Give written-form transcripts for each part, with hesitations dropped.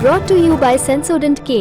brought to you by Sensodyne K।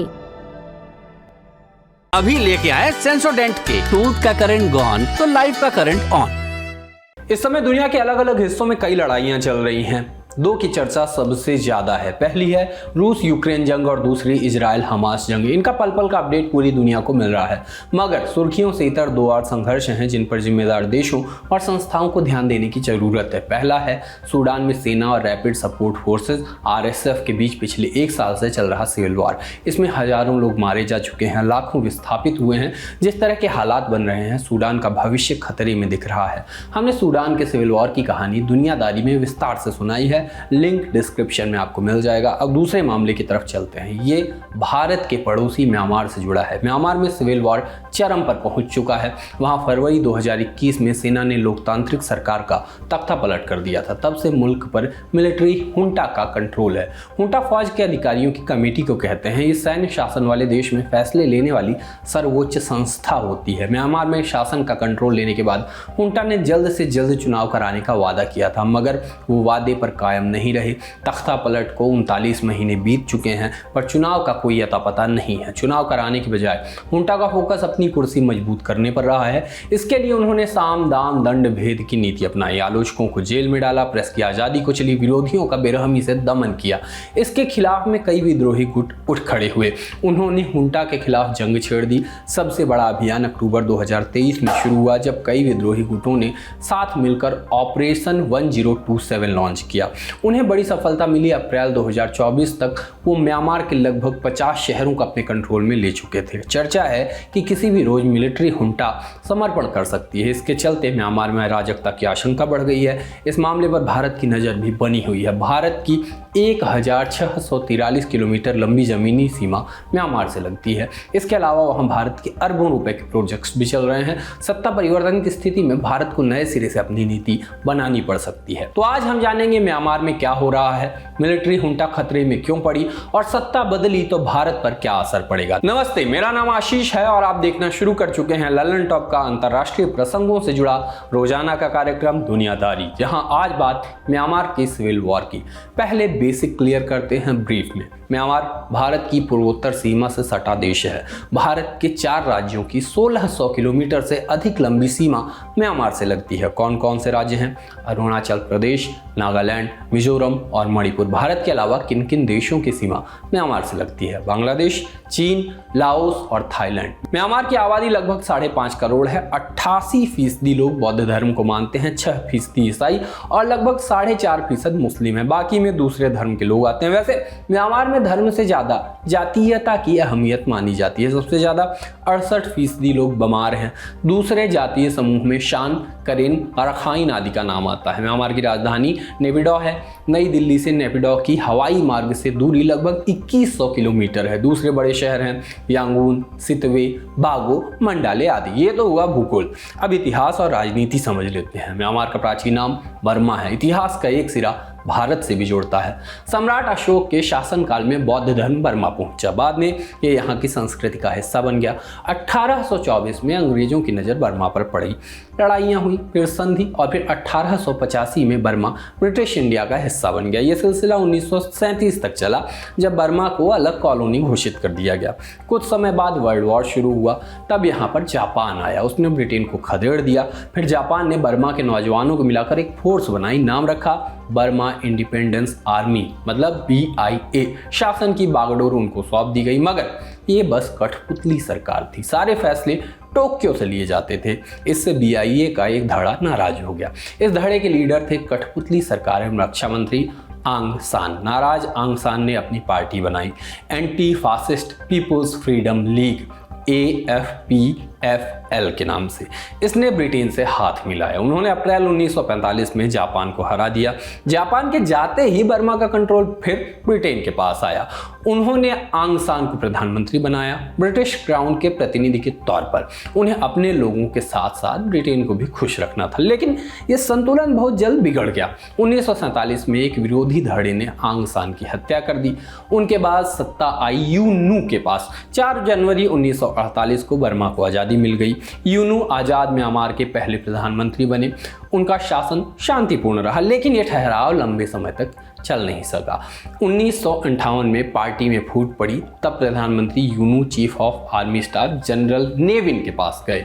अभी लेके आए सेंसोडेंट के टूथ का करंट गॉन तो लाइफ का करंट ऑन। इस समय दुनिया के अलग अलग हिस्सों में कई लड़ाइयां चल रही हैं। दो की चर्चा सबसे ज्यादा है। पहली है रूस यूक्रेन जंग और दूसरी इजराइल हमास जंग। इनका पल पल का अपडेट पूरी दुनिया को मिल रहा है, मगर सुर्खियों से इतर दो और संघर्ष हैं जिन पर जिम्मेदार देशों और संस्थाओं को ध्यान देने की जरूरत है। पहला है सूडान में सेना और रैपिड सपोर्ट फोर्सेस RSF के बीच पिछले एक साल से चल रहा सिविल वॉर। इसमें हजारों लोग मारे जा चुके हैं, लाखों विस्थापित हुए हैं। जिस तरह के हालात बन रहे हैं, सूडान का भविष्य खतरे में दिख रहा है। हमने सूडान के सिविल वॉर की कहानी दुनियादारी में विस्तार से सुनाई है, लिंक डिस्क्रिप्शन में आपको मिल जाएगा। अब दूसरे मामले की तरफ चलते हैं। ये भारत के पड़ोसी म्यांमार से जुड़ा है। म्यांमार में सिविल वॉर चरम पर पहुंच चुका है। वहां फरवरी 2021 में सेना ने लोकतांत्रिक सरकार का तख्ता पलट कर दिया था। तब से मुल्क पर मिलिट्री हुंटा का कंट्रोल है। हुंटा फौज के अधिकारियों की कमेटी को कहते हैं। इस सैन्य शासन वाले देश में फैसले लेने वाली सर्वोच्च संस्था होती है। म्यांमार में शासन का कंट्रोल लेने के बाद हुंटा ने जल्द से जल्द चुनाव कराने का वादा किया था, मगर वो वादे पर कायम नहीं रहे। तख्ता पलट को 39 महीने बीत चुके हैं, पर चुनाव का कोई अता पता नहीं है। चुनाव कराने की बजाय हुंटा का फोकस अपनी कुर्सी मजबूत करने पर रहा है। इसके लिए उन्होंने साम दाम दंड भेद की नीति अपनाई, आलोचकों को जेल में डाला, प्रेस की आज़ादी को चली, विरोधियों का बेरहमी से दमन किया। इसके खिलाफ में कई विद्रोही गुट उठ खड़े हुए। उन्होंने हुंटा के खिलाफ जंग छेड़ दी। सबसे बड़ा अभियान अक्टूबर 2023 में शुरू हुआ, जब कई विद्रोही गुटों ने साथ मिलकर ऑपरेशन 1027 लॉन्च किया। उन्हें बड़ी सफलता मिली। अप्रैल 2024 तक वो म्यांमार के लगभग 50 शहरों को अपने कंट्रोल में ले चुके थे। चर्चा है कि किसी भी रोज मिलिट्री हुंटा समर्पण कर सकती है। इसके चलते म्यांमार में अराजकता की आशंका बढ़ गई है। इस मामले पर भारत की नज़र भी बनी हुई है। भारत की 1643 किलोमीटर लंबी जमीनी सीमा म्यांमार से लगती है। इसके अलावा वहां भारत के अरबों रुपए के प्रोजेक्ट्स भी चल रहे हैं। सत्ता परिवर्तन की स्थिति में भारत को नए सिरे से अपनी नीति बनानी पड़ सकती है। तो आज हम जानेंगे म्यांमार में क्या हो रहा है, मिलिट्री हुंटा खतरे में क्यों पड़ी, और सत्ता बदली तो भारत पर क्या असर पड़ेगा। नमस्ते, मेरा नाम आशीष है और आप देखना शुरू कर चुके हैं ललन टॉप का अंतर्राष्ट्रीय प्रसंगों से जुड़ा रोजाना का कार्यक्रम दुनियादारी, जहां आज बात म्यांमार की सिविल वॉर की। पहले बेसिक क्लियर करते हैं ब्रीफ में। म्यांमार भारत की पूर्वोत्तर सीमा से सटा देश है। भारत के 4 राज्यों की 1600 किलोमीटर से अधिक लंबी सीमा म्यांमार से लगती है। कौन कौन से राज्य हैं? अरुणाचल प्रदेश, नागालैंड, मिजोरम और मणिपुर। भारत के अलावा किन किन देशों की सीमा म्यांमार से लगती है? बांग्लादेश, चीन, लाओस और थाईलैंड। म्यांमार की आबादी लगभग 5.5 करोड़ है। 88% लोग बौद्ध धर्म को मानते हैं, 6% ईसाई और लगभग 4.5% मुस्लिम है। बाकी में दूसरे धर्म के लोग आते हैं। वैसे म्यांमार में धर्म से ज्यादा जातीयता की अहमियत मानी जाती है। सबसे ज्यादा 68% लोग बमार हैं। दूसरे जातीय समूह में शान, करेन और रखाइन आदि का नाम आता है। म्यांमार की राजधानी नेपिडॉ है। नई दिल्ली से नेपिडॉ की हवाई मार्ग से दूरी लगभग 2100 किलोमीटर है। दूसरे बड़े शहर हैं यांगून, सितवे, बागो, मंडाले आदि। ये तो हुआ भूगोल। अब इतिहास और राजनीति समझ लेते हैं। म्यांमार का प्राचीन नाम बर्मा है। इतिहास का एक सिरा भारत से भी जोड़ता है। सम्राट अशोक के शासनकाल में बौद्ध धर्म बर्मा पहुंचा। बाद में ये यहाँ की संस्कृति का हिस्सा बन गया। 1824 में अंग्रेजों की नज़र बर्मा पर पड़ी। लड़ाइयाँ हुई, फिर संधि और फिर 1885 में बर्मा ब्रिटिश इंडिया का हिस्सा बन गया। ये सिलसिला 1937 तक चला, जब बर्मा को अलग कॉलोनी घोषित कर दिया गया। कुछ समय बाद वर्ल्ड वॉर शुरू हुआ। तब यहाँ पर जापान आया। उसने ब्रिटेन को खदेड़ दिया। फिर जापान ने बर्मा के नौजवानों को मिलाकर एक फोर्स बनाई, नाम रखा बर्मा इंडिपेंडेंस आर्मी, मतलब BIA। शासन की बागडोर उनको सौंप दी गई, मगर ये बस कठपुतली सरकार थी। सारे फैसले टोक्यो से लिए जाते थे। इससे BIA का एक धड़ा नाराज हो गया। इस धड़े के लीडर थे कठपुतली सरकार एवं रक्षा मंत्री आंग सान। नाराज आंग सान ने अपनी पार्टी बनाई, anti fascist people's freedom league, AFPFL के नाम से। इसने ब्रिटेन से हाथ मिलाया। उन्होंने अप्रैल 1945 में जापान को हरा दिया। जापान के जाते ही बर्मा का कंट्रोल फिर ब्रिटेन के पास आया। उन्होंने आंग सान को प्रधानमंत्री बनाया, ब्रिटिश क्राउन के प्रतिनिधि के तौर पर। उन्हें अपने लोगों के साथ साथ ब्रिटेन को भी खुश रखना था, लेकिन यह संतुलन बहुत जल्द बिगड़ गया। 1947 में एक विरोधी धड़े ने आंग सान की हत्या कर दी। उनके बाद सत्ता आई यू नू के पास। 4 जनवरी 1948 को बर्मा को आज़ादी आज़ादी मिल गई। यूनू आज़ाद म्यांमार के पहले प्रधानमंत्री बने। उनका शासन शांतिपूर्ण रहा, लेकिन यह ठहराव लंबे समय तक चल नहीं सका। 1958 में पार्टी में फूट पड़ी। तब प्रधानमंत्री Yunus chief of army staff general ने विन के पास गए,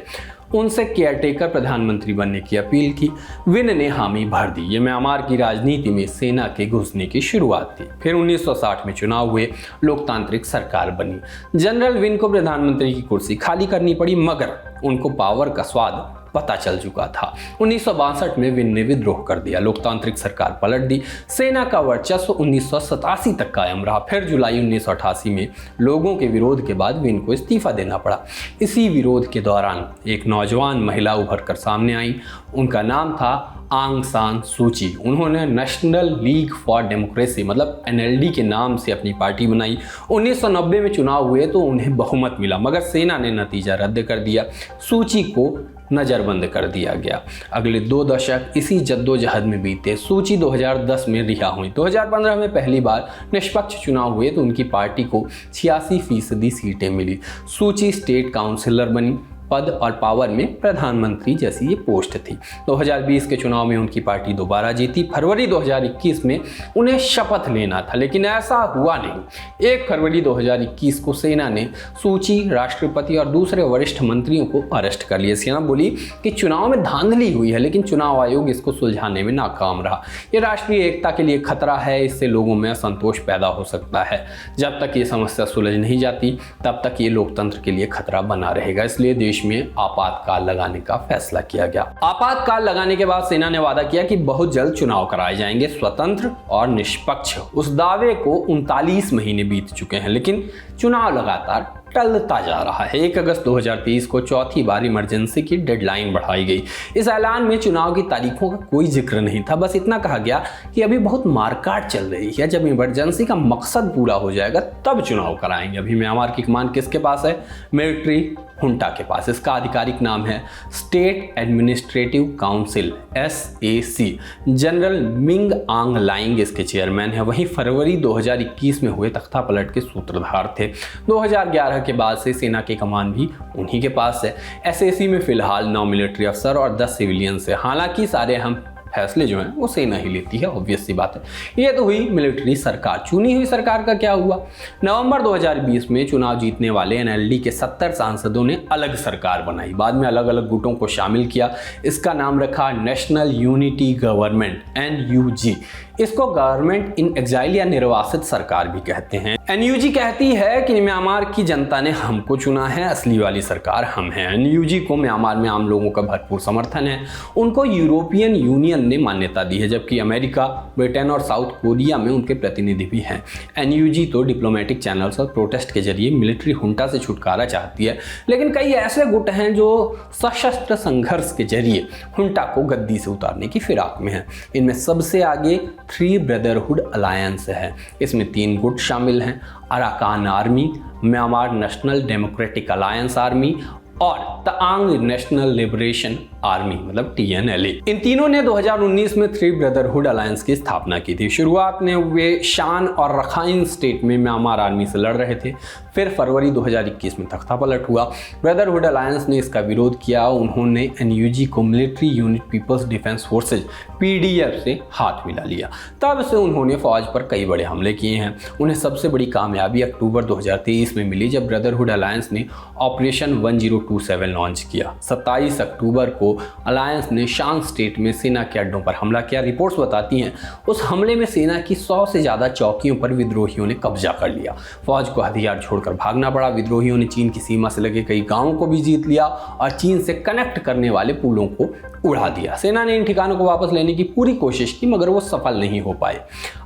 उनसे केयरटेकर प्रधानमंत्री बनने की अपील की। विन ने हामी भर दी। ये म्यांमार की राजनीति में सेना के घुसने की शुरुआत थी। फिर 1960 में चुनाव हुए, लोकतांत्रिक सरकार बनी। जनरल विन को प्रधानमंत्री की कुर्सी खाली करनी पड़ी, मगर उनको पावर का स्वाद पता चल चुका था। 1962 में विन ने विद्रोह कर दिया, लोकतांत्रिक सरकार पलट दी। सेना का वर्चस्व 1987 तक कायम रहा। फिर जुलाई 1988 में लोगों के विरोध के बाद विन को इस्तीफा देना पड़ा। इसी विरोध के दौरान एक नौजवान महिला उभर कर सामने आई। उनका नाम था आंग सान सूची। उन्होंने नेशनल लीग फॉर डेमोक्रेसी मतलब NLD के नाम से अपनी पार्टी बनाई। 1990 में चुनाव हुए तो उन्हें बहुमत मिला, मगर सेना ने नतीजा रद्द कर दिया। सूची को नज़रबंद कर दिया गया। अगले 2 दशक इसी जद्दोजहद में बीते। सूची 2010 में रिहा हुई। 2015 में पहली बार निष्पक्ष चुनाव हुए तो उनकी पार्टी को 86% सीटें मिली। सूची स्टेट काउंसिलर बनी। पद और पावर में प्रधानमंत्री जैसी ये पोस्ट थी। 2020 के चुनाव में उनकी पार्टी दोबारा जीती। फरवरी 2021 में उन्हें शपथ लेना था, लेकिन ऐसा हुआ नहीं। 1 फरवरी 2021 को सेना ने सूची, राष्ट्रपति और दूसरे वरिष्ठ मंत्रियों को अरेस्ट कर लिया। सेना बोली कि चुनाव में धांधली हुई है, लेकिन चुनाव आयोग इसको सुलझाने में नाकाम रहा। ये राष्ट्रीय एकता के लिए खतरा है, इससे लोगों में असंतोष पैदा हो सकता है। जब तक ये समस्या सुलझ नहीं जाती, तब तक ये लोकतंत्र के लिए खतरा बना रहेगा। इसलिए देश में आपातकाल लगाने का फैसला किया गया। आपातकाल लगाने के बाद सेना ने वादा किया कि बहुत जल्द चुनाव कराए जाएंगे, स्वतंत्र और निष्पक्ष। उस दावे को 39 महीने बीत चुके हैं, लेकिन चुनाव लगातार टलता जा रहा है। 1 अगस्त 2023 को चौथी बार इमरजेंसी की डेडलाइन बढ़ाई गई। इस ऐलान में चुनाव की तारीखों का कोई जिक्र नहीं था, बस इतना कहा गया कि अभी बहुत मारकाट चल रही है, जब इमरजेंसी का मकसद पूरा हो जाएगा तब चुनाव कराएंगे। अभी म्यांमार की कमान किसके पास है? मिलिट्री हुंटा के पास। इसका आधिकारिक नाम है state administrative council SAC। General Ming आंग लाइंग इसके चेयरमैन है। वहीं फरवरी 2021 में हुए तख्ता पलट के सूत्रधार थे। 2011 के बाद से सेना की कमान भी उन्हीं के पास है। SAC में फिलहाल 9 मिलिट्री अफसर और 10 सिविलियंस है। हालांकि सारे अहम फैसले जो हैं वो सेना ही लेती है, ऑब्वियस सी बात है। ये तो हुई मिलिट्री सरकार। चुनी हुई सरकार का क्या हुआ? नवंबर 2020 में चुनाव जीतने वाले NLD के 70 सांसदों ने अलग सरकार बनाई। बाद में अलग अलग गुटों को शामिल किया। इसका नाम रखा नेशनल यूनिटी गवर्नमेंट NUG। इसको गवर्नमेंट इन एग्जाइल या निर्वासित सरकार भी कहते हैं। NUG कहती है कि म्यांमार की जनता ने हमको चुना है, असली वाली सरकार हम हैं। NUG को म्यांमार में आम लोगों का भरपूर समर्थन है। उनको यूरोपियन यूनियन ने मान्यता दी है, जबकि अमेरिका, ब्रिटेन और साउथ कोरिया में उनके प्रतिनिधि भी हैं। NUG तो डिप्लोमेटिक चैनल्स और प्रोटेस्ट के जरिए मिलिट्री हुंटा से छुटकारा चाहती है, लेकिन कई ऐसे गुट हैं जो सशस्त्र संघर्ष के जरिए हुंटा को गद्दी से उतारने की फिराक में हैं। इनमें सबसे आगे 3 ब्रदरहुड अलायंस है। इसमें 3 गुट शामिल हैं: Arakan army, Myanmar national democratic alliance army और तआंग नेशनल लिबरेशन आर्मी मतलब TNLA। इन तीनों ने 2019 में 3 ब्रदरहुड अलायंस की स्थापना की थी। शुरुआत में वे शान और रखाइन स्टेट में म्यांमार आर्मी से लड़ रहे थे। फिर फरवरी 2021 में तख्ता पलट हुआ। ब्रदरहुड अलायंस ने इसका विरोध किया। उन्होंने NUG को military unit people's defence forces PDF से हाथ मिला लिया। तब से उन्होंने फौज पर कई बड़े हमले किए हैं। उन्हें सबसे बड़ी कामयाबी अक्टूबर 2023 में मिली, जब ब्रदरहुड अलायंस ने ऑपरेशन 1027 लॉन्च किया। 27 अक्टूबर को अलायंस ने शान स्टेट में सेना के अड्डों पर हमला किया। रिपोर्ट्स बताती हैं उस हमले में सेना की 100 से ज़्यादा चौकियों पर विद्रोहियों ने कब्जा कर लिया। फौज को हथियार छोड़कर भागना पड़ा। विद्रोहियों ने चीन की सीमा से लगे कई गांवों को भी जीत लिया और चीन से कनेक्ट करने वाले पुलों को उड़ा दिया। सेना ने इन ठिकानों को वापस लेने की पूरी कोशिश की, मगर वो सफल नहीं हो पाए।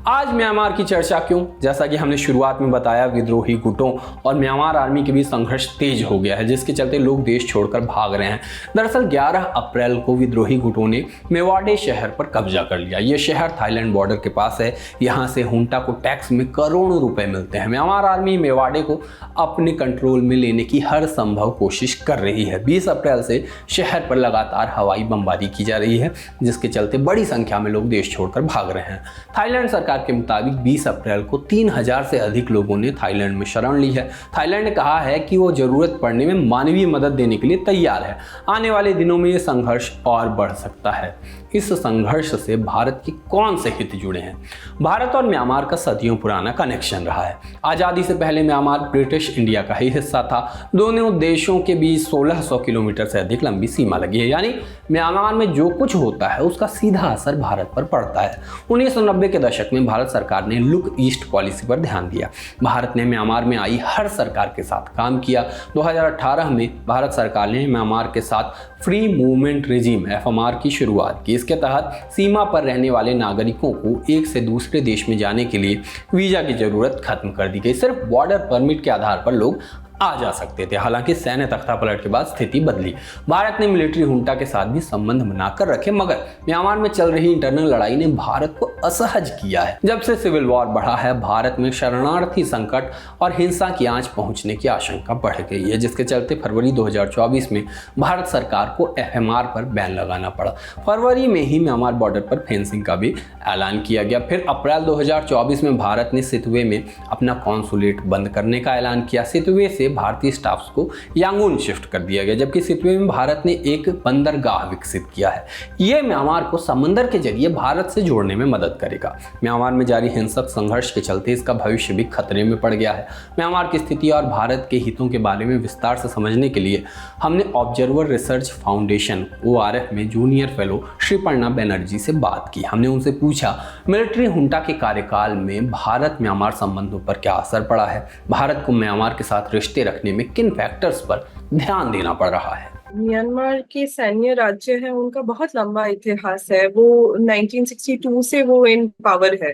आज म्यांमार की चर्चा क्यों? जैसा कि हमने शुरुआत में बताया, विद्रोही गुटों और म्यांमार आर्मी के बीच संघर्ष तेज हो गया है, जिसके चलते लोग देश छोड़कर भाग रहे हैं। दरअसल 11 अप्रैल को विद्रोही गुटों ने मेवाड़े शहर पर कब्जा कर लिया। ये शहर थाईलैंड बॉर्डर के पास है। यहाँ से हुंटा को टैक्स में करोड़ों रुपए मिलते हैं। म्यांमार आर्मी मेवाड़े को अपने कंट्रोल में लेने की हर संभव कोशिश कर रही है। 20 अप्रैल से शहर पर लगातार हवाई बमबारी की जा रही है, जिसके चलते बड़ी संख्या में लोग देश छोड़कर भाग रहे हैं। थाईलैंड सरकार के मुताबिक 20 अप्रैल को 3000 से अधिक लोगों ने थाईलैंड में शरण ली है। थाईलैंड ने कहा है कि वो जरूरत पड़ने में मानवीय मदद मदद देने के लिए तैयार है। आने वाले दिनों में ये संघर्ष और बढ़ सकता है। इस संघर्ष से भारत के कौन से हित जुड़े हैं? भारत और म्यांमार का सदियों पुराना कनेक्शन रहा है। आज़ादी से पहले म्यांमार ब्रिटिश इंडिया का ही हिस्सा था। दोनों देशों के बीच 1600 किलोमीटर से अधिक लंबी सीमा लगी है, यानी म्यांमार में जो कुछ होता है उसका सीधा असर भारत पर पड़ता है। 1990 के दशक में भारत सरकार ने लुक ईस्ट पॉलिसी पर ध्यान दिया। भारत ने म्यांमार में आई हर सरकार के साथ काम किया। 2018 में भारत सरकार ने म्यांमार के साथ फ्री मूवमेंट रेजिम FMR की शुरुआत की। इसके तहत सीमा पर रहने वाले नागरिकों को एक से दूसरे देश में जाने के लिए वीजा की जरूरत खत्म कर दी गई। सिर्फ बॉर्डर परमिट के आधार पर लोग आ जा सकते थे। हालांकि सैन्य तख्तापलट के बाद स्थिति बदली। भारत ने मिलिट्री हुंटा के साथ भी संबंध बनाकर रखे, मगर म्यांमार में चल रही इंटरनल लड़ाई ने भारत को असहज किया है। जब से सिविल वॉर बढ़ा है, भारत में शरणार्थी संकट और हिंसा की आंच पहुंचने की आशंका बढ़ गई है, जिसके चलते फरवरी 2024 में भारत सरकार को FMR पर बैन लगाना पड़ा। फरवरी में ही म्यांमार बॉर्डर पर फेंसिंग का भी ऐलान किया गया। फिर अप्रैल 2024 में भारत ने सितवे में अपना कॉन्सुलेट बंद करने का ऐलान किया। सितवे से भारतीय स्टाफ्स को यांगून शिफ्ट कर दिया गया, जबकि सितवे में भारत ने एक बंदरगाह विकसित किया है। यह म्यांमार को समंदर के जरिए भारत से जोड़ने में मदद करेगा। म्यांमार में जारी हिंसक संघर्ष के चलते इसका भविष्य भी खतरे में पड़ गया है। म्यांमार की स्थिति और भारत के हितों के बारे में विस्तार से समझने के लिए हमने ऑब्जर्वर रिसर्च फाउंडेशन ORF में जूनियर फेलो श्रीपर्णा बनर्जी से बात की। हमने उनसे पूछा, मिलिट्री हुंटा के कार्यकाल में भारत म्यांमार संबंधों पर क्या असर पड़ा है? भारत को म्यांमार के साथ रिश्ते रखने में किन फैक्टर्स पर ध्यान देना पड़ रहा है? म्यांमार के सैन्य राज्य है, उनका बहुत लंबा इतिहास है। वो 1962 से वो इन पावर है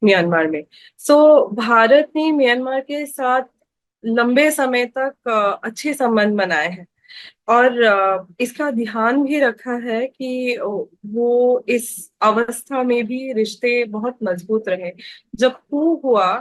म्यांमार में। भारत ने म्यांमार के साथ लंबे समय तक अच्छे संबंध बनाए हैं और इसका ध्यान भी रखा है कि वो इस अवस्था में भी रिश्ते बहुत मजबूत रहे। जब coup हुआ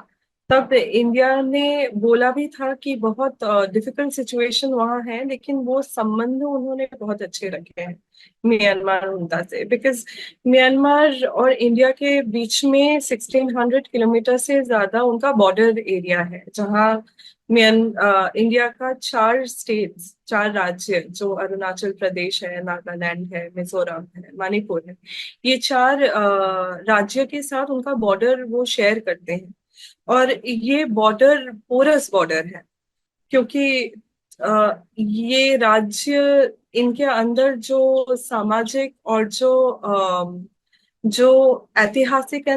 तब इंडिया ने बोला भी था कि बहुत डिफिकल्ट सिचुएशन वहां है, लेकिन वो संबंध उन्होंने बहुत अच्छे रखे हैं म्यांमार हुंटा से। बिकॉज म्यांमार और इंडिया के बीच में 1600 किलोमीटर से ज्यादा उनका बॉर्डर एरिया है, जहाँ इंडिया का 4 स्टेट्स, 4 राज्य, जो अरुणाचल प्रदेश है, नागालैंड है, मिजोरम है, मणिपुर है, ये 4 राज्य के साथ उनका बॉर्डर वो शेयर करते हैं। और ये बॉर्डर पोरस बॉर्डर है, क्योंकि ये राज्य, इनके अंदर जो सामाजिक और जो ऐतिहासिक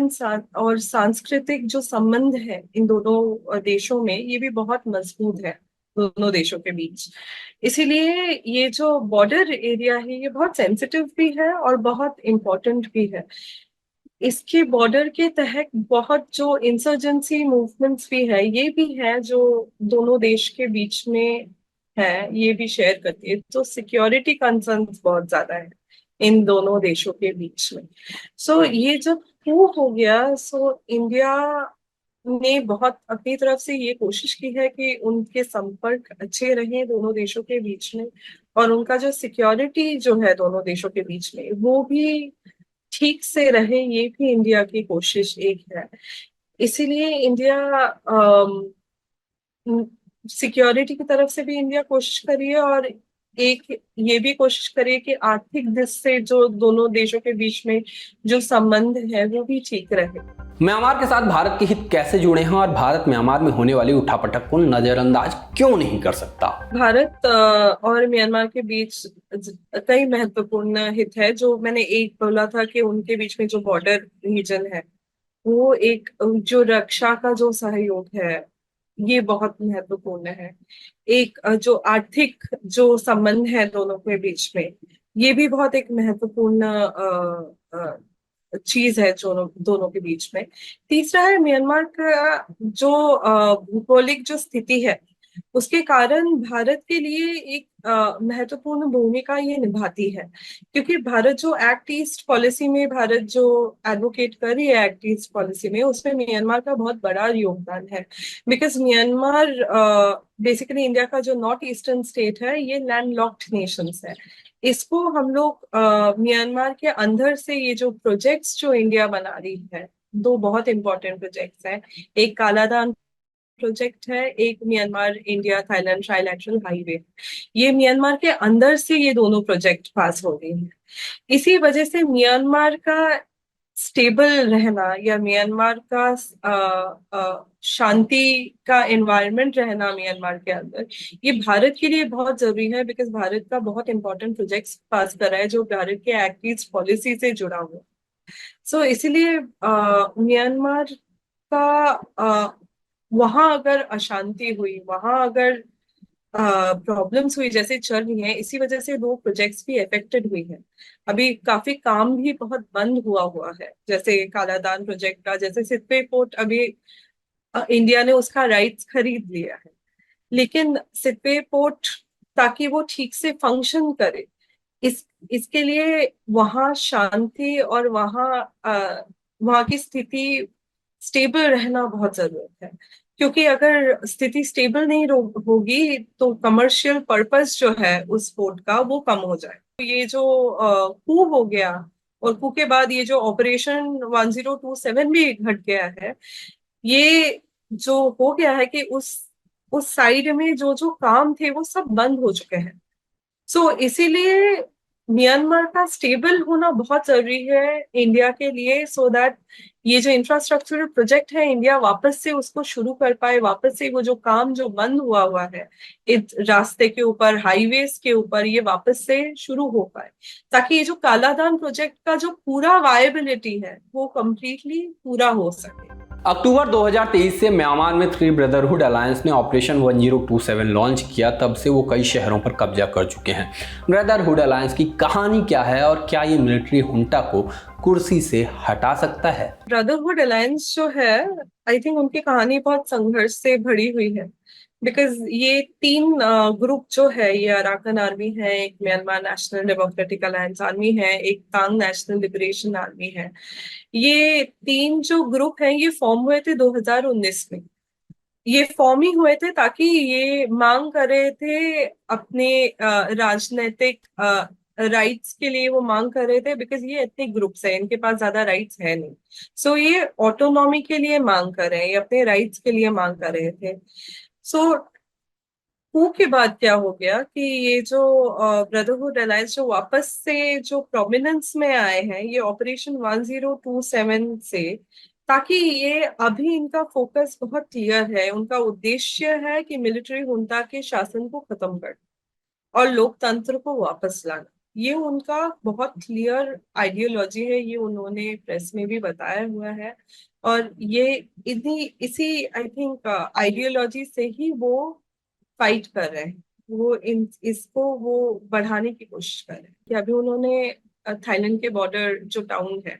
और सांस्कृतिक जो संबंध है इन दोनों देशों में, ये भी बहुत मजबूत है दोनों देशों के बीच। इसीलिए ये जो बॉर्डर एरिया है ये बहुत सेंसिटिव भी है और बहुत इम्पोर्टेंट भी है। इसके बॉर्डर के तहत बहुत जो इंसर्जेंसी मूवमेंट्स भी है, ये भी है जो दोनों देश के बीच में है, ये भी शेयर करती है। तो सिक्योरिटी कंसर्न्स बहुत ज्यादा है इन दोनों देशों के बीच में। ये जब coup हो गया, इंडिया ने बहुत अपनी तरफ से ये कोशिश की है कि उनके संपर्क अच्छे रहे दोनों देशों के बीच में, और उनका जो सिक्योरिटी जो है दोनों देशों के बीच में वो भी ठीक से रहे, ये भी इंडिया की कोशिश एक है। इसीलिए इंडिया सिक्योरिटी की तरफ से भी इंडिया कोशिश करी है, और एक ये भी कोशिश करे कि आर्थिक दृष्टि से जो दोनों देशों के बीच में जो संबंध है वो भी ठीक रहे। म्यांमार के साथ भारत के हित कैसे जुड़े हैं और भारत म्यांमार में होने वाली उठापटक को नजरअंदाज क्यों नहीं कर सकता? भारत और म्यांमार के बीच कई महत्वपूर्ण हित है। जो मैंने एक बोला था कि उनके बीच में जो बॉर्डर रीजन है, वो एक जो रक्षा का जो सहयोग है ये बहुत महत्वपूर्ण है। एक जो आर्थिक जो संबंध है दोनों के बीच में, ये भी बहुत एक महत्वपूर्ण चीज है जो दोनों के बीच में। तीसरा है म्यांमार का जो भौगोलिक जो स्थिति है, उसके कारण भारत के लिए एक महत्वपूर्ण भूमिका ये निभाती है। क्योंकि भारत जो एक्ट ईस्ट पॉलिसी में, भारत जो एडवोकेट कर रही है एक्ट ईस्ट पॉलिसी में, उसमें म्यांमार का बहुत बड़ा योगदान है। बिकॉज म्यांमार बेसिकली इंडिया का जो नॉर्थ ईस्टर्न स्टेट है, ये लैंड लॉक्ड नेशंस है। इसको हम लोग म्यांमार के अंदर से ये जो प्रोजेक्ट्स जो इंडिया बना रही है, 2 बहुत इंपॉर्टेंट प्रोजेक्ट्स हैं। एक कालादान प्रोजेक्ट है, एक Myanmar India Thailand trilateral highway. ये म्यांमार के अंदर से ये दोनों प्रोजेक्ट पास हो गए हैं। इसी वजह से म्यांमार का स्टेबल रहना या म्यांमार का शांति का एनवायरनमेंट रहना म्यांमार के अंदर, ये भारत के लिए बहुत जरूरी है, बिकॉज भारत का बहुत इंपॉर्टेंट प्रोजेक्ट्स पास करा है जो भारत के एक्ट ईस्ट पॉलिसी से जुड़ा हुआ। सो इसीलिए म्यांमार का वहां अगर अशांति हुई, वहां अगर प्रॉब्लम्स हुई जैसे चल रही हैं, इसी वजह से दो प्रोजेक्ट्स भी अफेक्टेड हुई हैं। अभी काफी काम भी बहुत बंद हुआ हुआ है, जैसे कालादान प्रोजेक्ट का, जैसे सितवे पोर्ट अभी इंडिया ने उसका राइट्स खरीद लिया है, लेकिन सितवे पोर्ट ताकि वो ठीक से फंक्शन करे, इसके लिए वहां शांति और वहां की स्थिति स्टेबल रहना बहुत जरूरत है। क्योंकि अगर स्थिति स्टेबल नहीं होगी तो कमर्शियल पर्पस जो है उस पोर्ट का वो कम हो जाए। तो ये जो कू हो गया, और कू के बाद ये जो ऑपरेशन 1027 भी घट गया है, ये जो हो गया है कि उस साइड में जो जो काम थे वो सब बंद हो चुके हैं। सो इसीलिए म्यांमार का स्टेबल होना बहुत जरूरी है इंडिया के लिए, सो दैट ये जो इंफ्रास्ट्रक्चरल प्रोजेक्ट है इंडिया वापस से उसको शुरू कर पाए, वापस से वो जो काम जो बंद हुआ हुआ है इस रास्ते के ऊपर, हाईवेज के ऊपर, ये वापस से शुरू हो पाए, ताकि ये जो कालादान प्रोजेक्ट का जो पूरा वायबिलिटी है वो कंप्लीटली पूरा हो सके। अक्टूबर 2023 से म्यांमार में थ्री ब्रदरहुड अलायंस ने ऑपरेशन 1027 लॉन्च किया, तब से वो कई शहरों पर कब्जा कर चुके हैं। ब्रदरहुड अलायंस की कहानी क्या है और क्या ये मिलिट्री हुंटा को कुर्सी से हटा सकता है? ब्रदरहुड अलायंस जो है, आई थिंक उनकी कहानी बहुत संघर्ष से भरी हुई है, बिकॉज ये तीन ग्रुप जो है, ये अराकन आर्मी है, एक Myanmar national democratic alliance army है, एक तांग नेशनल लिबरेशन आर्मी है। ये तीन जो ग्रुप हैं ये फॉर्म हुए थे 2019 में। ये फॉर्म ही हुए थे ताकि ये मांग कर रहे थे अपने राजनीतिक राइट्स के लिए, वो मांग कर रहे थे, बिकॉज ये एथनिक ग्रुप्स है, इनके पास ज्यादा राइट्स है नहीं। सो ये ऑटोनॉमी के लिए मांग कर रहे हैं, ये अपने राइट्स के लिए मांग कर रहे थे। सो कू के बाद क्या हो गया कि ये जो ब्रदरहुड अलायंस जो वापस से जो प्रोमिनेंस में आए हैं ये ऑपरेशन 1027 से, ताकि ये अभी इनका फोकस बहुत क्लियर है, उनका उद्देश्य है कि मिलिट्री हुंटा के शासन को खत्म करना और लोकतंत्र को वापस लाना। ये उनका बहुत क्लियर आइडियोलॉजी है, ये उन्होंने प्रेस में भी बताया हुआ है, और ये इसी आई थिंक आइडियोलॉजी से ही वो फाइट कर रहे हैं, वो इसको वो बढ़ाने की कोशिश कर रहे हैं। कि अभी उन्होंने थाईलैंड के बॉर्डर जो टाउन है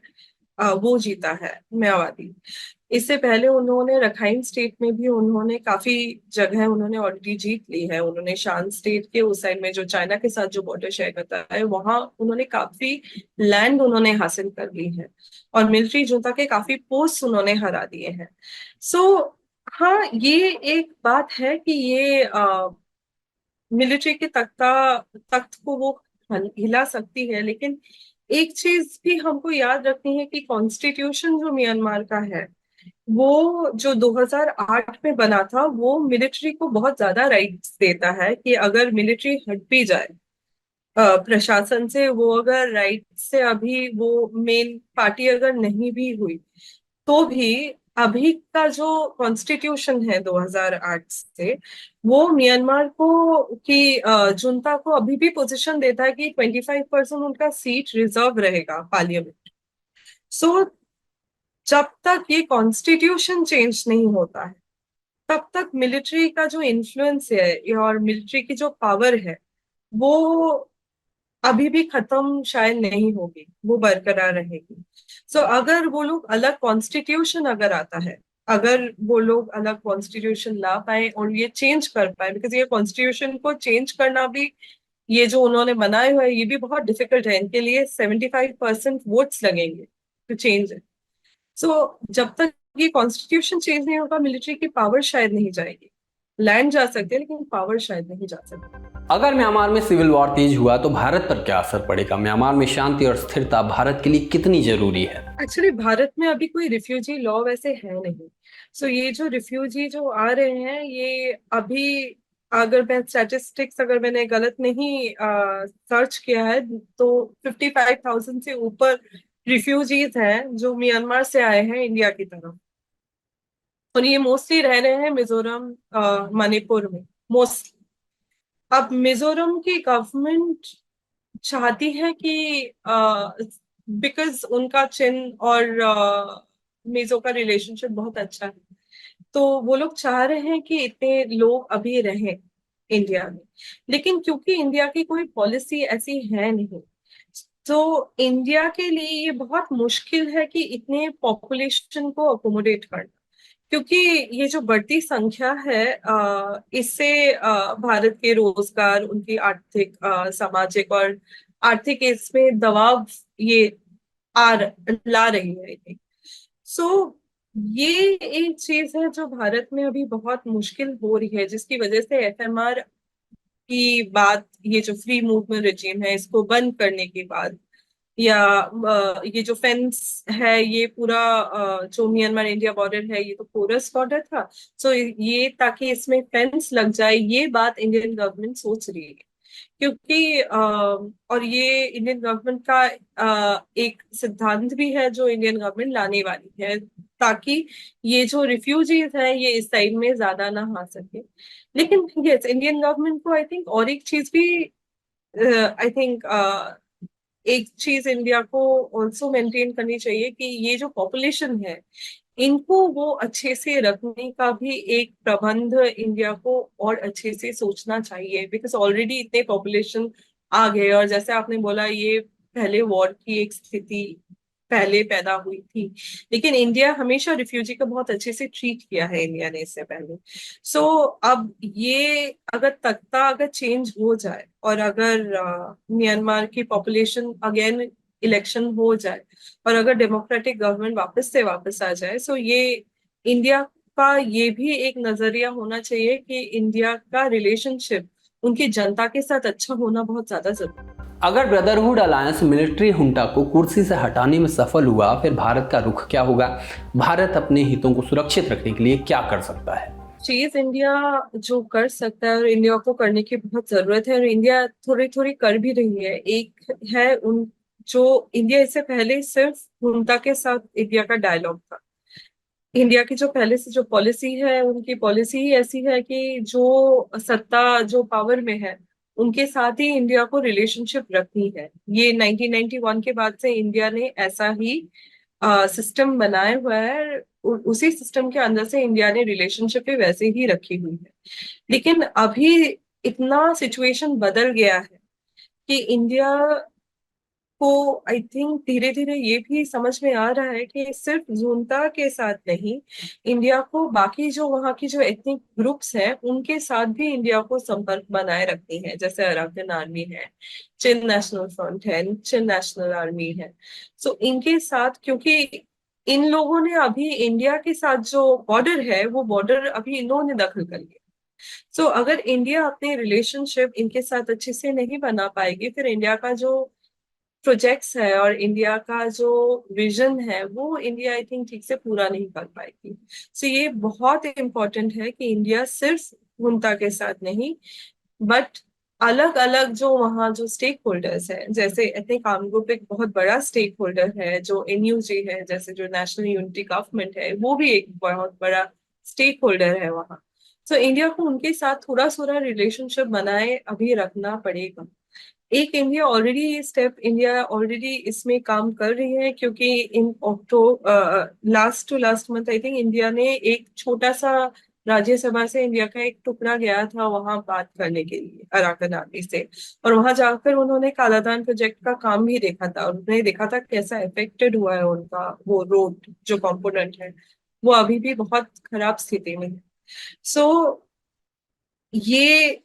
वो जीता है मायावती। इससे पहले उन्होंने रखाइन स्टेट में भी उन्होंने काफी जगह उन्होंने ऑलरेडी जीत ली है। उन्होंने शान स्टेट के उस साइड में जो चाइना के साथ जो बॉर्डर शेयर करता है वहां उन्होंने काफी लैंड उन्होंने हासिल कर ली है, और मिलिट्री जुंता के काफी पोस्ट उन्होंने हरा दिए हैं। सो हाँ, ये एक बात है कि ये मिलिट्री के तख्त को वो हिला सकती है, लेकिन एक चीज भी हमको याद रखनी है कि कॉन्स्टिट्यूशन जो म्यांमार का है वो जो 2008 में बना था वो मिलिट्री को बहुत ज्यादा राइट्स देता है कि अगर मिलिट्री हट भी जाए प्रशासन से, वो अगर राइट से अभी वो मेन पार्टी अगर नहीं भी हुई तो भी अभी का जो कॉन्स्टिट्यूशन है 2008 से, वो म्यांमार को की जुंता को अभी भी पोजीशन देता है कि 25% उनका सीट रिजर्व रहेगा पार्लियामेंट। सो जब तक ये कॉन्स्टिट्यूशन चेंज नहीं होता है तब तक मिलिट्री का जो इन्फ्लुएंस है और मिलिट्री की जो पावर है वो अभी भी खत्म शायद नहीं होगी, वो बरकरार रहेगी। सो अगर वो लोग अलग कॉन्स्टिट्यूशन अगर आता है, अगर वो लोग अलग कॉन्स्टिट्यूशन ला पाए और ये चेंज कर पाए, बिकॉज ये कॉन्स्टिट्यूशन को चेंज करना भी, ये जो उन्होंने बनाया हुआ है ये भी बहुत डिफिकल्ट है, इनके लिए 75% वोट्स लगेंगे टू चेंज इट। सो जब तक ये कॉन्स्टिट्यूशन चेंज नहीं होगा मिलिट्री की पावर शायद नहीं जाएगी। लैंड जा सकते हैं लेकिन पावर शायद नहीं जा सकती। अगर म्यांमार में सिविल वॉर तेज हुआ तो भारत पर क्या असर पड़ेगा? म्यांमार में शांति और स्थिरता भारत के लिए कितनी जरूरी है? एक्चुअली भारत में अभी कोई रिफ्यूजी लॉ वैसे है नहीं। सो ये जो रिफ्यूजी जो आ रहे हैं ये अभी, अगर मैं स्टैटिस्टिक्स अगर मैंने गलत नहीं सर्च किया है तो 55,000 से ऊपर रिफ्यूजीज हैं जो म्यांमार से आए हैं इंडिया की तरफ। और ये मोस्टली रह रहे हैं मिजोरम, मणिपुर में मोस्ट। अब मिजोरम की गवर्नमेंट चाहती है कि बिकॉज उनका चिन और मिजो का रिलेशनशिप बहुत अच्छा है, तो वो लोग चाह रहे हैं कि इतने लोग अभी रहें इंडिया में। लेकिन क्योंकि इंडिया की कोई पॉलिसी ऐसी है नहीं, तो इंडिया के लिए ये बहुत मुश्किल है कि इतने पॉपुलेशन को अकोमोडेट करना। क्योंकि ये जो बढ़ती संख्या है इससे भारत के रोजगार, उनकी आर्थिक, सामाजिक और आर्थिक इसमें दबाव ये ला रही है। सो ये एक चीज है जो भारत में अभी बहुत मुश्किल हो रही है, जिसकी वजह से एफएमआर की बात, ये जो फ्री मूवमेंट रेजिम है इसको बंद करने के बाद, या ये जो फेंस है ये पूरा, जो म्यांमार इंडिया बॉर्डर है ये तो पोरस बॉर्डर था, सो ये ताकि इसमें फेंस लग जाए, ये बात इंडियन गवर्नमेंट सोच रही है। क्योंकि और ये इंडियन गवर्नमेंट का एक सिद्धांत भी है जो इंडियन गवर्नमेंट लाने वाली है, ताकि ये जो रिफ्यूजीज है ये इस साइड में ज्यादा ना आ सके। लेकिन यस, इंडियन गवर्नमेंट को आई थिंक और एक चीज भी, आई थिंक एक चीज इंडिया को ऑल्सो मेंटेन करनी चाहिए कि ये जो पॉपुलेशन है इनको वो अच्छे से रखने का भी एक प्रबंध इंडिया को और अच्छे से सोचना चाहिए। बिकॉज ऑलरेडी इतने पॉपुलेशन आ गए, और जैसे आपने बोला ये पहले वॉर की एक स्थिति पहले पैदा हुई थी, लेकिन इंडिया हमेशा रिफ्यूजी को बहुत अच्छे से ट्रीट किया है इंडिया ने इससे पहले। सो अब ये अगर तख्ता अगर चेंज हो जाए और अगर म्यांमार की पॉपुलेशन अगेन इलेक्शन हो जाए और अगर डेमोक्रेटिक गवर्नमेंट वापस आ जाए, सो ये इंडिया का ये भी एक नजरिया होना चाहिए कि इंडिया का रिलेशनशिप उनकी जनता के साथ अच्छा होना बहुत ज्यादा जरूरी है। अगर ब्रदरहुड अलायंस मिलिट्री हुंटा को कुर्सी से हटाने में सफल हुआ, फिर भारत का रुख क्या होगा? भारत अपने हितों को सुरक्षित रखने के लिए क्या कर सकता है? चीज इंडिया जो कर सकता है और इंडिया को करने की बहुत जरूरत है, और इंडिया थोड़ी थोड़ी कर भी रही है, एक है उन जो इंडिया इससे पहले सिर्फ हुंटा के साथ इंडिया का डायलॉग था। इंडिया की जो पहले से जो पॉलिसी है उनकी पॉलिसी ही ऐसी है कि जो सत्ता जो पावर में है उनके साथ ही इंडिया को रिलेशनशिप रखनी है। ये 1991 के बाद से इंडिया ने ऐसा ही सिस्टम बनाया हुआ है, उसी सिस्टम के अंदर से इंडिया ने रिलेशनशिप भी वैसे ही रखी हुई है। लेकिन अभी इतना सिचुएशन बदल गया है कि इंडिया को आई थिंक धीरे धीरे ये भी समझ में आ रहा है कि सिर्फ जुनता के साथ नहीं, इंडिया को बाकी जो वहाँ की जो एथनिक ग्रुप्स हैं उनके साथ भी इंडिया को संपर्क बनाए रखनी है। जैसे अराकन आर्मी है, चिन नेशनल फ्रंट है, चिन नेशनल आर्मी है। सो इनके साथ, क्योंकि इन लोगों ने अभी इंडिया के साथ जो बॉर्डर है वो बॉर्डर अभी इन्होंने दखल कर लिया। सो अगर इंडिया अपने रिलेशनशिप इनके साथ अच्छे से नहीं बना पाएगी, फिर इंडिया का जो प्रोजेक्ट्स है और इंडिया का जो विजन है वो इंडिया आई थिंक ठीक से पूरा नहीं कर पाएगी। सो ये बहुत इम्पोर्टेंट है कि इंडिया सिर्फ हुंटा के साथ नहीं, बट अलग अलग जो वहाँ जो स्टेक होल्डर्स है, जैसे एथनिक आर्म ग्रुप एक बहुत बड़ा स्टेक होल्डर है, जो एनयूजे है, जैसे जो नेशनल यूनिटी गवर्नमेंट है वो भी एक बहुत बड़ा स्टेक होल्डर है वहाँ। सो इंडिया को उनके साथ थोड़ा थोड़ा रिलेशनशिप बनाए अभी रखना पड़ेगा। एक इंडिया ऑलरेडी ये स्टेप इंडिया ऑलरेडी इसमें काम कर रही है, क्योंकि in October last to last month I think India ने एक छोटा सा राज्यसभा से इंडिया का एक टुकड़ा गया था वहां बात करने के लिए अराकन आर्मी से, और वहां जाकर उन्होंने कालाधान प्रोजेक्ट का काम भी देखा था, और उन्होंने देखा था कैसा इफेक्टेड हुआ है उनका वो रोड जो कंपोनेंट है वो अभी भी बहुत खराब स्थिति में है। सो ये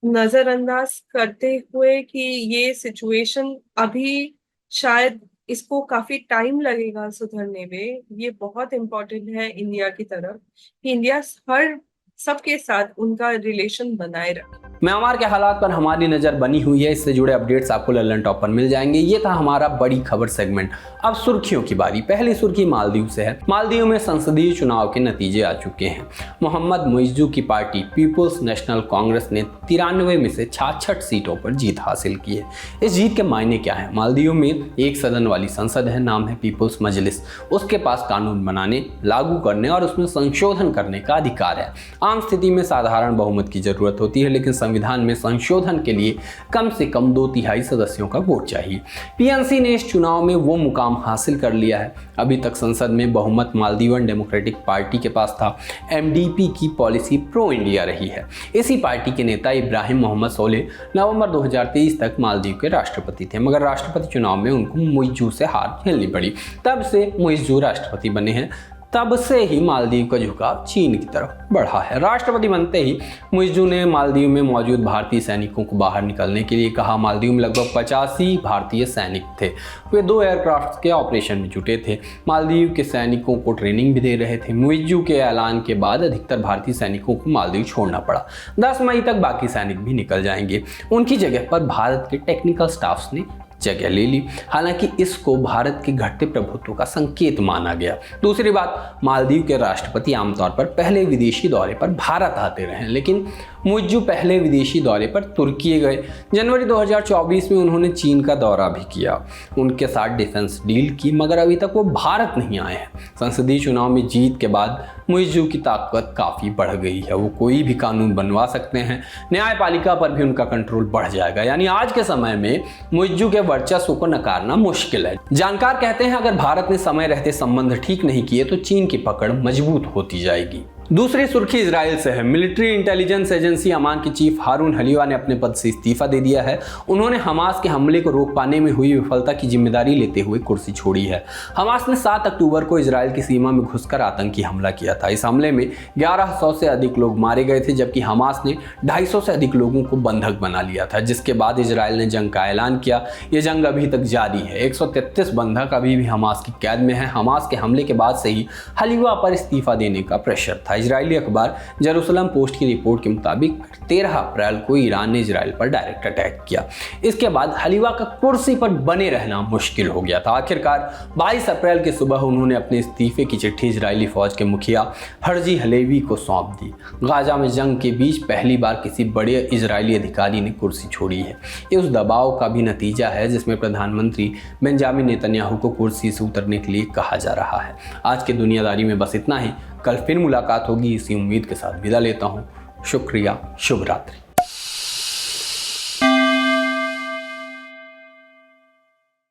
नजरअंदाज करते हुए कि ये सिचुएशन अभी शायद इसको काफी टाइम लगेगा सुधरने में, ये बहुत इम्पोर्टेंट है इंडिया की तरफ कि इंडिया हर सबके साथ उनका रिलेशन बनाए रखें। म्यांमार के हालात पर हमारी नज़र बनी हुई है, इससे जुड़े अपडेट्स आपको लल्लन टॉप पर मिल जाएंगे। ये था हमारा बड़ी खबर सेगमेंट। अब सुर्खियों की बारी। पहली सुर्खी मालदीव से है। मालदीव में संसदीय चुनाव के नतीजे आ चुके हैं। मोहम्मद मुइज्जू की पार्टी पीपुल्स नेशनल कांग्रेस ने 93 में से 66 सीटों पर जीत हासिल की है। इस जीत के मायने क्या है? मालदीव में एक सदन वाली संसद है, नाम है पीपुल्स मजलिस। उसके पास कानून बनाने, लागू करने और उसमें संशोधन करने का अधिकार है। आम स्थिति में साधारण बहुमत की जरूरत होती है, लेकिन संविधान में संशोधन के लिए कम से कम 2/3 सदस्यों का वोट चाहिए। पीएनसी ने इस चुनाव में वो मुकाम हासिल कर लिया है। अभी तक संसद में बहुमत मालदीवन डेमोक्रेटिक पार्टी के पास था। एमडीपी की पॉलिसी प्रो इंडिया रही है। इसी पार्टी के नेता इब्राहिम मोहम्मद सोलेह नवंबर 2023 तक मालदीव के राष्ट्रपति थे, मगर राष्ट्रपति चुनाव में उनको मुइज्जू से हार झेलनी पड़ी। तब से मुइज्जू राष्ट्रपति बने हैं। तब से ही मालदीव का झुकाव चीन की तरफ बढ़ा है। राष्ट्रपति बनते ही मुइज्जू ने मालदीव में मौजूद भारतीय सैनिकों को बाहर निकलने के लिए कहा। मालदीव में लगभग 85 भारतीय सैनिक थे। वे 2 एयरक्राफ्ट के ऑपरेशन में जुटे थे। मालदीव के सैनिकों को ट्रेनिंग भी दे रहे थे। मुइज्जू के ऐलान के बाद अधिकतर भारतीय सैनिकों को मालदीव छोड़ना पड़ा। 10 मई तक बाकी सैनिक भी निकल जाएंगे। उनकी जगह पर भारत के टेक्निकल स्टाफ ने जगह ले ली। हालांकि इसको भारत के घटते प्रभुत्व का संकेत माना गया। दूसरी बात, मालदीव के राष्ट्रपति आमतौर पर पहले विदेशी दौरे पर भारत आते रहे, लेकिन मुइज्जू पहले विदेशी दौरे पर तुर्की गए। जनवरी 2024 में उन्होंने चीन का दौरा भी किया, उनके साथ डिफेंस डील की, मगर अभी तक वो भारत नहीं आए हैं। संसदीय चुनाव में जीत के बाद मुइज्जू की ताकत काफ़ी बढ़ गई है। वो कोई भी कानून बनवा सकते हैं। न्यायपालिका पर भी उनका कंट्रोल बढ़ जाएगा। यानी आज के समय में मुइज्जू के वर्चस्व को नकारना मुश्किल है। जानकार कहते हैं अगर भारत ने समय रहते संबंध ठीक नहीं किए तो चीन की पकड़ मजबूत होती जाएगी। दूसरी सुर्खी इजराइल से है। मिलिट्री इंटेलिजेंस एजेंसी अमान के चीफ हारून हलीवा ने अपने पद से इस्तीफा दे दिया है। उन्होंने हमास के हमले को रोक पाने में हुई विफलता की जिम्मेदारी लेते हुए कुर्सी छोड़ी है। हमास ने 7 अक्टूबर को इजराइल की सीमा में घुसकर आतंकी हमला किया था। इस हमले में 1100 से अधिक लोग मारे गए थे, जबकि हमास ने 250 से अधिक लोगों को बंधक बना लिया था, जिसके बाद इजराइल ने जंग का ऐलान किया। ये जंग अभी तक जारी है। 133 बंधक अभी भी हमास की कैद में है। हमास के हमले के बाद से ही हलीवा पर इस्तीफा देने का प्रेशर था। इजरायली अखबार जेरूसलम पोस्ट की रिपोर्ट के मुताबिक 13 अप्रैल को ईरान ने इजराइल पर डायरेक्ट अटैक किया। इसके बाद हलीवा का कुर्सी पर बने रहना मुश्किल हो गया था। आखिरकार 22 अप्रैल की सुबह उन्होंने अपने इस्तीफे की चिट्ठी इजरायली फौज के मुखिया हर्जी हलेवी को सौंप दी। गाजा में जंग के बीच पहली बार किसी बड़े इजरायली अधिकारी ने कुर्सी छोड़ी है। ये उस दबाव का भी नतीजा है जिसमें प्रधानमंत्री बेंजामिन नेतन्याहू को कुर्सी से उतरने के लिए कहा जा रहा है। आज की दुनियादारी में बस इतना ही। कल फिर मुलाकात होगी, इसी उम्मीद के साथ विदा लेता हूँ। शुक्रिया, शुभ रात्रि।